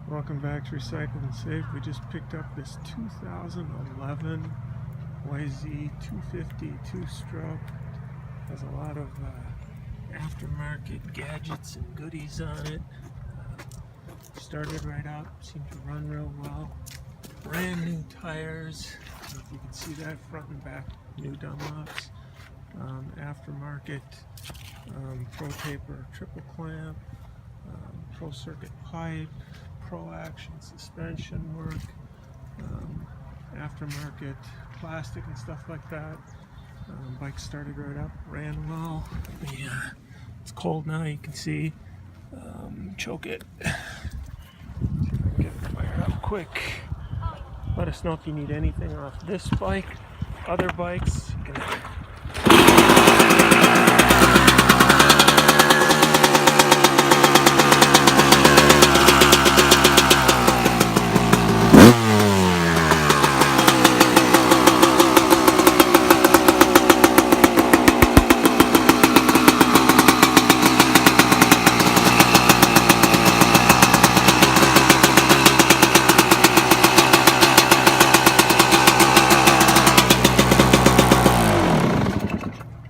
Welcome back to Recycled and Saved. We just picked up this 2011 YZ250 two-stroke. Has a lot of aftermarket gadgets and goodies on it. Started right up, seemed to run real well. Brand new tires. I don't know if you can see that, front and back new Dunlops. Aftermarket Pro Taper triple clamp, Pro Circuit pipe, Pro Action suspension work, aftermarket plastic and stuff like that. Bike started right up, ran well. It's cold now, you can see. Choke it. See if I can get it fired up quick. Let us know if you need anything off this bike, other bikes. You can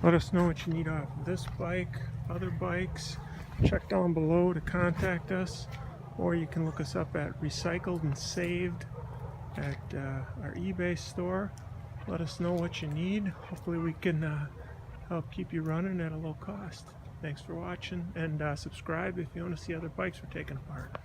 let us know what you need off this bike, other bikes. Check down below to contact us, or you can look us up at Recycled and Saved at our eBay store. Let us know what you need. Hopefully we can help keep you running at a low cost. Thanks for watching, and subscribe if you want to see other bikes we're taking apart.